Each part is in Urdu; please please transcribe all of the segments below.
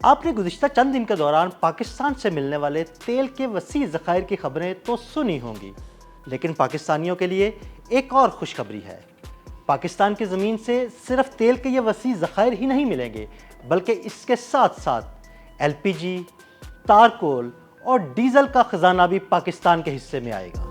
آپ نے گزشتہ چند دن کے دوران پاکستان سے ملنے والے تیل کے وسیع ذخائر کی خبریں تو سنی ہوں گی، لیکن پاکستانیوں کے لیے ایک اور خوشخبری ہے۔ پاکستان کی زمین سے صرف تیل کے یہ وسیع ذخائر ہی نہیں ملیں گے، بلکہ اس کے ساتھ ساتھ ایل پی جی، تارکول اور ڈیزل کا خزانہ بھی پاکستان کے حصے میں آئے گا۔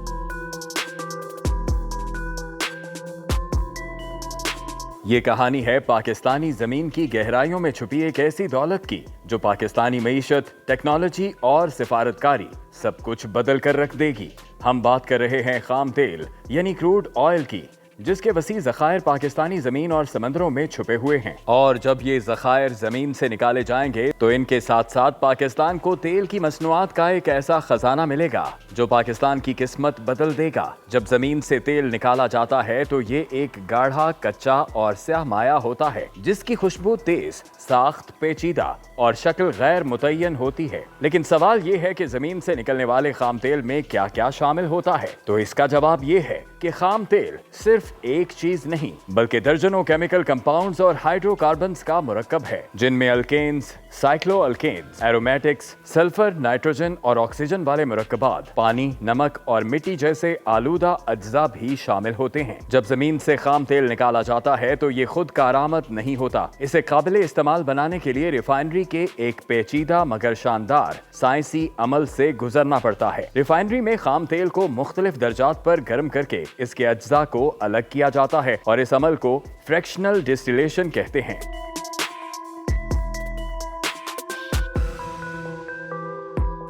یہ کہانی ہے پاکستانی زمین کی گہرائیوں میں چھپی ایک ایسی دولت کی جو پاکستانی معیشت، ٹیکنالوجی اور سفارتکاری سب کچھ بدل کر رکھ دے گی۔ ہم بات کر رہے ہیں خام تیل یعنی کروڈ آئل کی، جس کے وسیع ذخائر پاکستانی زمین اور سمندروں میں چھپے ہوئے ہیں، اور جب یہ ذخائر زمین سے نکالے جائیں گے تو ان کے ساتھ ساتھ پاکستان کو تیل کی مصنوعات کا ایک ایسا خزانہ ملے گا جو پاکستان کی قسمت بدل دے گا۔ جب زمین سے تیل نکالا جاتا ہے تو یہ ایک گاڑھا، کچا اور سیاہ مایع ہوتا ہے جس کی خوشبو تیز، ساخت پیچیدہ اور شکل غیر متعین ہوتی ہے۔ لیکن سوال یہ ہے کہ زمین سے نکلنے والے خام تیل میں کیا کیا شامل ہوتا ہے؟ تو اس کا جواب یہ ہے کہ خام تیل صرف ایک چیز نہیں بلکہ درجنوں کیمیکل کمپاؤنڈز اور ہائیڈرو کاربنز کا مرکب ہے، جن میں الکینز، سائکلو الکینز، ایرومیٹکس، سلفر، نائٹروجن اور آکسیجن والے مرکبات، پانی، نمک اور مٹی جیسے آلودہ اجزاء بھی شامل ہوتے ہیں۔ جب زمین سے خام تیل نکالا جاتا ہے تو یہ خود کارآمد نہیں ہوتا، اسے قابل استعمال بنانے کے لیے ریفائنری کے ایک پیچیدہ مگر شاندار سائنسی عمل سے گزرنا پڑتا ہے۔ ریفائنری میں خام تیل کو مختلف درجات پر گرم کر کے اس کے اجزاء کو الگ کیا جاتا ہے اور اس عمل کو فریکشنل ڈسٹیلیشن کہتے ہیں۔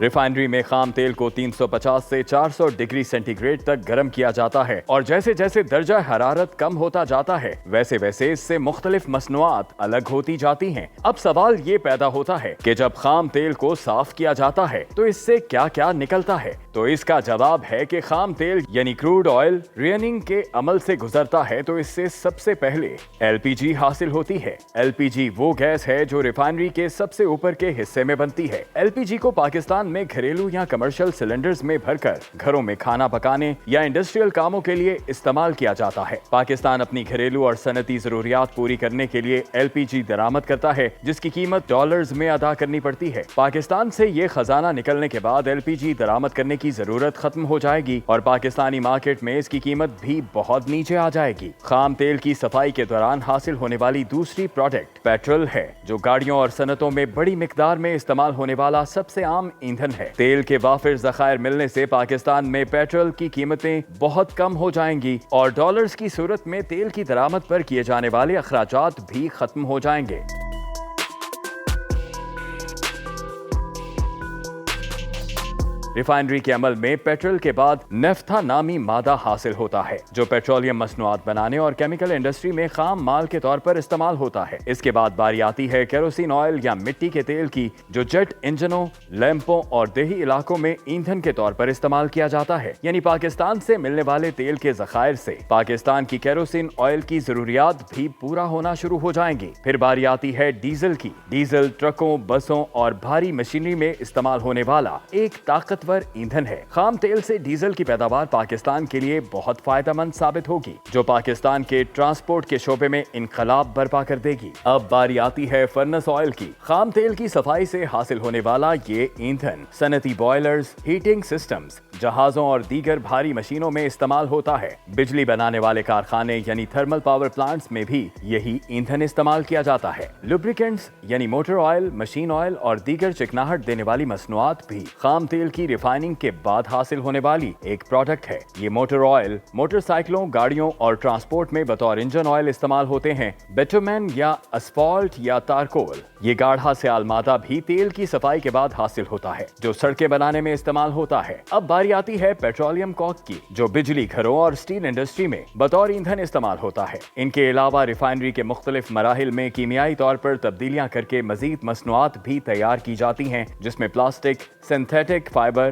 ریفائنری میں خام تیل کو 350 سے 400 ڈگری سینٹی گریڈ تک گرم کیا جاتا ہے، اور جیسے جیسے درجہ حرارت کم ہوتا جاتا ہے ویسے ویسے اس سے مختلف مصنوعات الگ ہوتی جاتی ہیں۔ اب سوال یہ پیدا ہوتا ہے کہ جب خام تیل کو صاف کیا جاتا ہے تو اس سے کیا کیا نکلتا ہے؟ تو اس کا جواب ہے کہ خام تیل یعنی کروڈ آئل ریئننگ کے عمل سے گزرتا ہے تو اس سے سب سے پہلے ایل پی جی حاصل ہوتی ہے۔ ایل پی جی وہ گیس ہے جو ریفائنری کے سب سے اوپر کے حصے میں بنتی ہے۔ ایل پی جی کو پاکستان میں گھریلو یا کمرشل سلنڈرز میں بھر کر گھروں میں کھانا پکانے یا انڈسٹریل کاموں کے لیے استعمال کیا جاتا ہے۔ پاکستان اپنی گھریلو اور صنعتی ضروریات پوری کرنے کے لیے ایل پی جی درآمد کرتا ہے، جس کی قیمت ڈالرز میں ادا کرنی پڑتی ہے۔ پاکستان سے یہ خزانہ نکلنے کے بعد ایل پی جی درآمد کرنے کی ضرورت ختم ہو جائے گی اور پاکستانی مارکیٹ میں اس کی قیمت بھی بہت نیچے آ جائے گی۔ خام تیل کی صفائی کے دوران حاصل ہونے والی دوسری پروڈکٹ پیٹرول ہے، جو گاڑیوں اور صنعتوں میں بڑی مقدار میں استعمال ہونے والا سب سے عام ایندھن ہے۔ تیل کے وافر ذخائر ملنے سے پاکستان میں پیٹرول کی قیمتیں بہت کم ہو جائیں گی اور ڈالرز کی صورت میں تیل کی درآمد پر کیے جانے والے اخراجات بھی ختم ہو جائیں گے۔ ریفائنری کے عمل میں پیٹرول کے بعد نیفتھا نامی مادہ حاصل ہوتا ہے، جو پیٹرولیم مصنوعات بنانے اور کیمیکل انڈسٹری میں خام مال کے طور پر استعمال ہوتا ہے۔ اس کے بعد باری آتی ہے کیروسین آئل یا مٹی کے تیل کی، جو جیٹ انجنوں، لیمپوں اور دیہی علاقوں میں ایندھن کے طور پر استعمال کیا جاتا ہے۔ یعنی پاکستان سے ملنے والے تیل کے ذخائر سے پاکستان کی کیروسین آئل کی ضروریات بھی پورا ہونا شروع ہو جائیں گی۔ پھر باری آتی ہے ڈیزل کی۔ ڈیزل ٹرکوں، بسوں اور بھاری مشینری میں استعمال ہونے والا ایک طاقتور ایندھن ہے۔ خام تیل سے ڈیزل کی پیداوار پاکستان کے لیے بہت فائدہ مند ثابت ہوگی، جو پاکستان کے ٹرانسپورٹ کے شعبے میں انقلاب برپا کر دے گی۔ اب باری آتی ہے فرنس آئل کی۔ خام تیل کی صفائی سے حاصل ہونے والا یہ ایندھن صنعتی بوائلرز، ہیٹنگ سسٹمز، جہازوں اور دیگر بھاری مشینوں میں استعمال ہوتا ہے۔ بجلی بنانے والے کارخانے یعنی تھرمل پاور پلانٹس میں بھی یہی ایندھن استعمال کیا جاتا ہے۔ لوبریکنٹس یعنی موٹر آئل، مشین آئل اور دیگر چکناہٹ دینے والی مصنوعات بھی خام تیل کی ریفائننگ کے بعد حاصل ہونے والی ایک پروڈکٹ ہے۔ یہ موٹر آئل موٹر سائیکلوں، گاڑیوں اور ٹرانسپورٹ میں بطور انجن آئل استعمال ہوتے ہیں۔ بیٹومین یا اسفالٹ یا تارکول، یہ گاڑھا سیال مادہ بھی تیل کی صفائی کے بعد حاصل ہوتا ہے، جو سڑکیں بنانے میں استعمال ہوتا ہے۔ اب باری آتی ہے پیٹرولیم کوک کی، جو بجلی گھروں اور اسٹیل انڈسٹری میں بطور ایندھن استعمال ہوتا ہے۔ ان کے علاوہ ریفائنری کے مختلف مراحل میں کیمیائی طور پر تبدیلیاں کر کے مزید مصنوعات بھی تیار کی جاتی ہیں، جس میں پلاسٹک، سنتھیٹک فائبر،